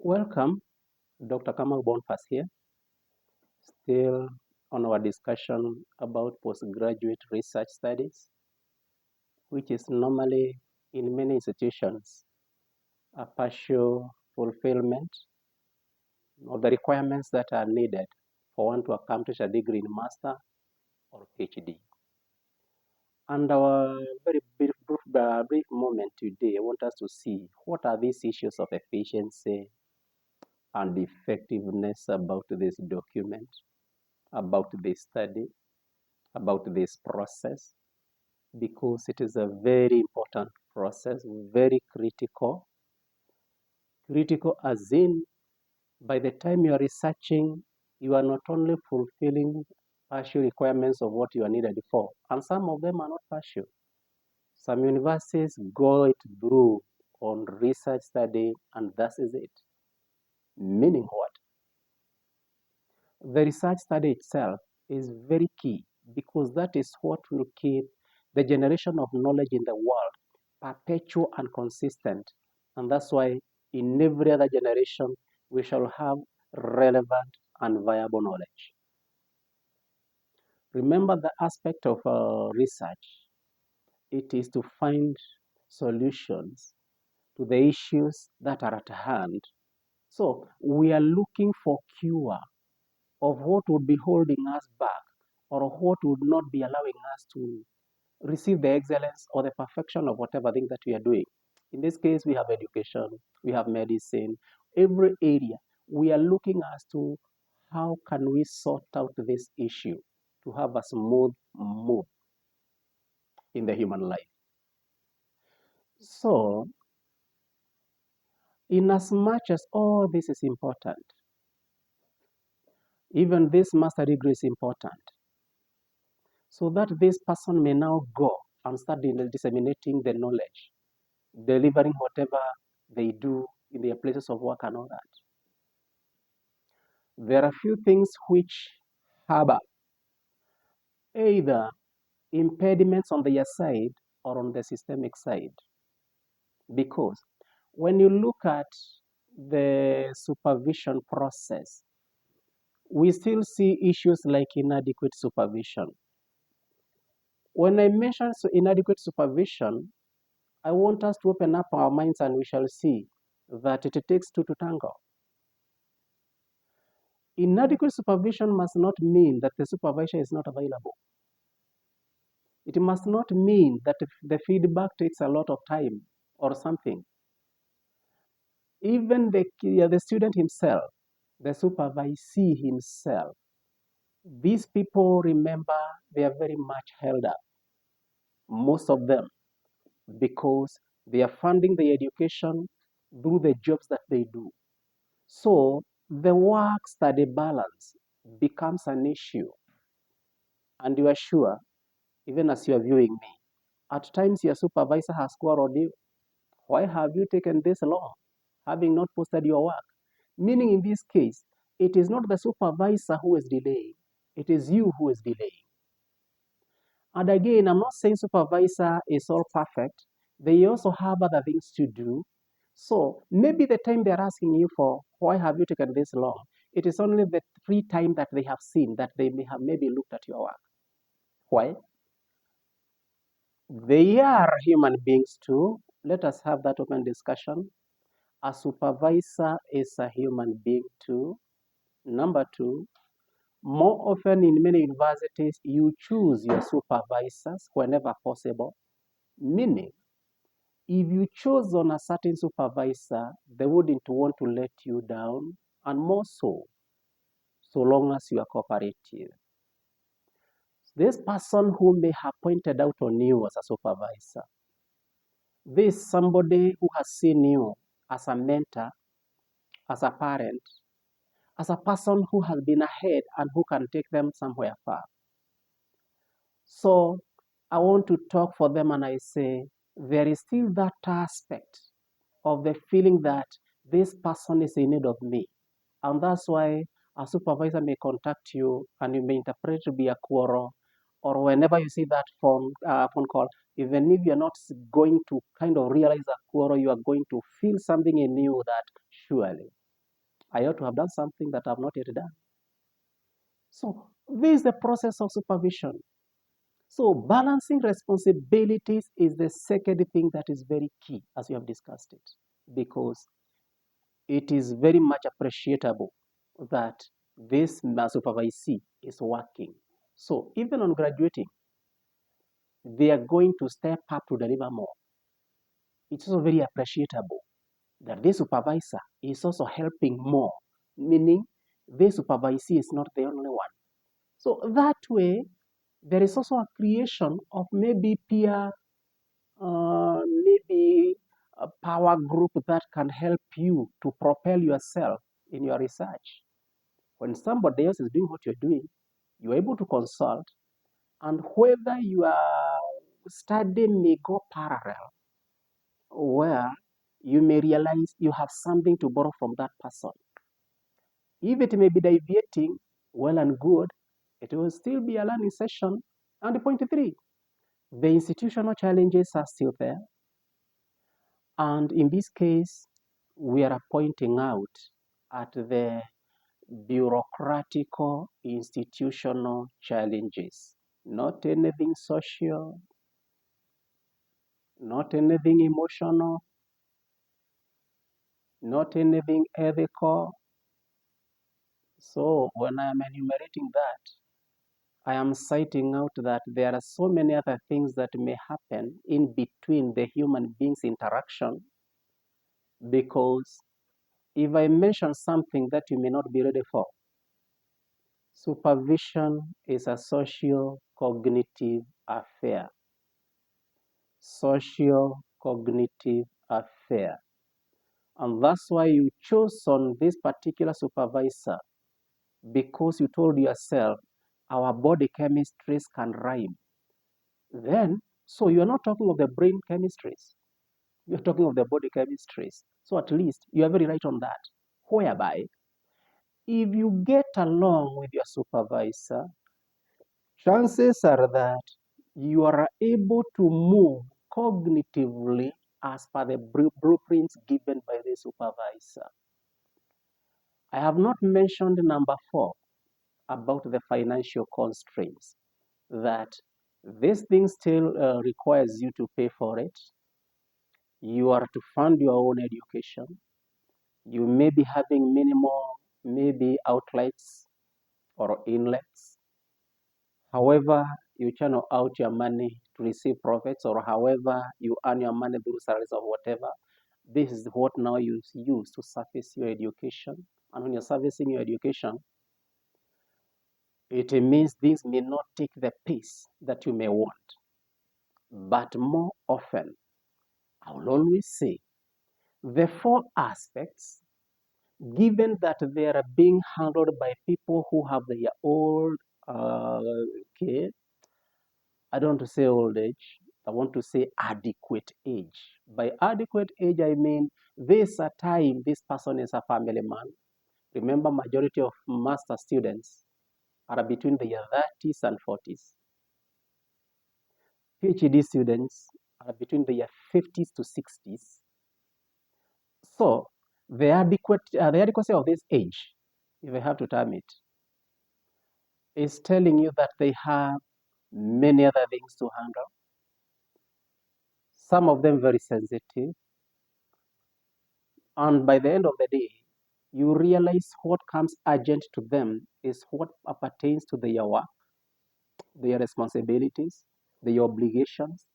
Welcome, Dr. Kamal Bonfas here, still on our discussion about postgraduate research studies, which is normally in many institutions a partial fulfillment of the requirements that are needed for one to accomplish a degree in master or PhD. And our very brief moment today, I want us to see what are these issues of efficiency and effectiveness about this document, about this study, about this process, because it is a very important process, very critical. Critical as in, by the time you are researching, you are not only fulfilling partial requirements of what you are needed for, and some of them are not partial. Some universities go it through on research study, and that is it. Meaning what? The research study itself is very key because that is what will keep the generation of knowledge in the world perpetual and consistent. And that's why in every other generation, we shall have relevant and viable knowledge. Remember the aspect of research. It is to find solutions to the issues that are at hand. So we are looking for cure of what would be holding us back or what would not be allowing us to receive the excellence or the perfection of whatever thing that we are doing. In this case, we have education, we have medicine, every area. We are looking as to how can we sort out this issue to have a smooth move in the human life. So, in as much as all this is important, even this master degree is important, so that this person may now go and start disseminating the knowledge, delivering whatever they do in their places of work and all that. There are few things which harbor either impediments on their side or on the systemic side. Because when you look at the supervision process, we still see issues like inadequate supervision. When I mention inadequate supervision, I want us to open up our minds and we shall see that it takes two to tango. Inadequate supervision must not mean that the supervisor is not available. It must not mean that the feedback takes a lot of time or something. Even the student himself, the supervisee himself, these people, remember, they are very much held up, most of them, because they are funding the education through the jobs that they do. So the work-study balance becomes an issue. And you are sure, even as you are viewing me, at times your supervisor has quarreled you. Why have you taken this long, having not posted your work? Meaning in this case, it is not the supervisor who is delaying, it is you who is delaying. And again, I'm not saying supervisor is all perfect. They also have other things to do. So maybe the time they're asking you for, why have you taken this long? It is only the free time that they have seen that they may have maybe looked at your work. Why? They are human beings too. Let us have that open discussion. A supervisor is a human being too. Number two, more often in many universities, you choose your supervisors whenever possible. Meaning, if you chose on a certain supervisor, they wouldn't want to let you down, and more so long as you are cooperative. This person who may have pointed out on you as a supervisor, this somebody who has seen you as a mentor, as a parent, as a person who has been ahead and who can take them somewhere far. So I want to talk for them and I say, there is still that aspect of the feeling that this person is in need of me. And that's why a supervisor may contact you and you may interpret it to be a quarrel, or whenever you see that phone call, even if you're not going to kind of realize a quarrel, you are going to feel something in you that surely I ought to have done something that I have not yet done. So this is the process of supervision. So balancing responsibilities is the second thing that is very key, as we have discussed it, because it is very much appreciable that this supervisee is working. So even on graduating, they are going to step up to deliver more. It's also very appreciable that this supervisor is also helping more, meaning this supervisee is not the only one. So that way, there is also a creation of maybe peer, maybe a power group that can help you to propel yourself in your research. When somebody else is doing what you're doing, you're able to consult, and whether your study may go parallel, where you may realize you have something to borrow from that person. If it may be deviating, well and good, it will still be a learning session. And point three, the institutional challenges are still there. And in this case, we are pointing out at the bureaucratical institutional challenges, not anything social, not anything emotional, not anything ethical. So when I am enumerating that, I am citing out that there are so many other things that may happen in between the human beings' interaction, because if I mention something that you may not be ready for, supervision is a socio-cognitive affair. Socio-cognitive affair. And that's why you chose on this particular supervisor, because you told yourself, our body chemistries can rhyme. Then, so you're not talking of the brain chemistries. You're talking of the body chemistries. So at least you are very right on that. Whereby, if you get along with your supervisor, chances are that you are able to move cognitively as per the blueprints given by the supervisor. I have not mentioned number 4 about the financial constraints, that this thing still requires you to pay for it. You are to fund your own education. You may be having minimal, maybe outlets or inlets. However, you channel out your money to receive profits, or however you earn your money through salaries or whatever. This is what now you use to service your education. And when you're servicing your education, it means things may not take the pace that you may want. But more often, I will always say the 4 aspects, given that they are being handled by people who have their old, okay, I don't want to say old age, I want to say adequate age. By adequate age, I mean this a time this person is a family man. Remember, majority of master students are between their 30s and 40s. PhD students are between their 50s to 60s. So the adequacy of this age, if I have to term it, is telling you that they have many other things to handle. Some of them very sensitive. And by the end of the day, you realize what comes urgent to them is what appertains to their work, their responsibilities, their obligations.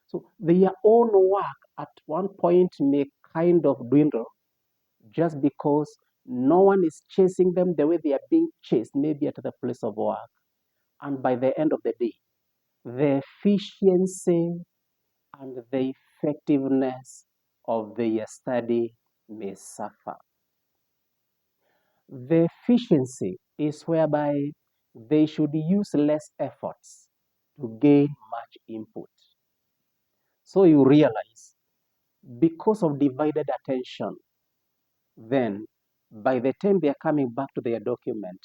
So their own work at one point may kind of dwindle just because no one is chasing them the way they are being chased, maybe at the place of work. And by the end of the day, the efficiency and the effectiveness of their study may suffer. The efficiency is whereby they should use less efforts to gain much input. So you realize, because of divided attention, then by the time they are coming back to their document,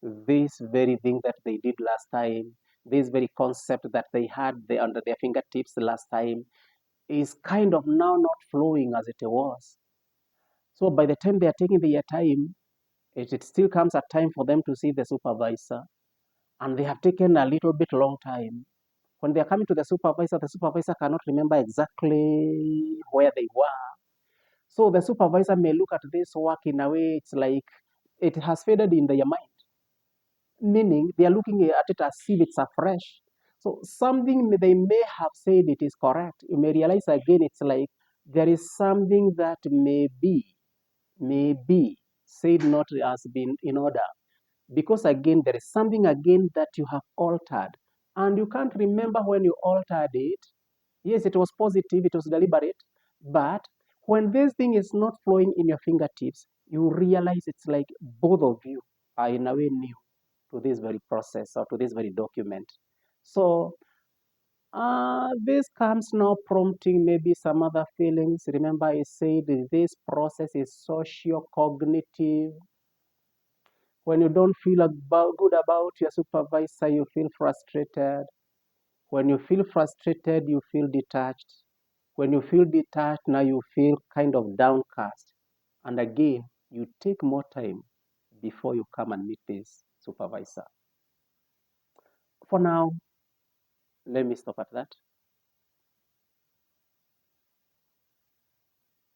this very thing that they did last time, this very concept that they had under their fingertips last time, is kind of now not flowing as it was. So by the time they are taking their time, it still comes a time for them to see the supervisor, and they have taken a little bit long time. When they are coming to the supervisor cannot remember exactly where they were. So the supervisor may look at this work in a way it's like it has faded in their mind, meaning they are looking at it as if it's afresh. So something they may have said it is correct. You may realize again it's like there is something that may be said not has been in order. Because again, there is something again that you have altered. And you can't remember when you altered it. Yes, it was positive, it was deliberate. But when this thing is not flowing in your fingertips, you realize it's like both of you are in a way new to this very process or to this very document. So this comes now prompting maybe some other feelings. Remember, I said this process is socio-cognitive. When you don't feel good about your supervisor, you feel frustrated. When you feel frustrated, you feel detached. When you feel detached, now you feel kind of downcast. And again, you take more time before you come and meet this supervisor. For now, let me stop at that.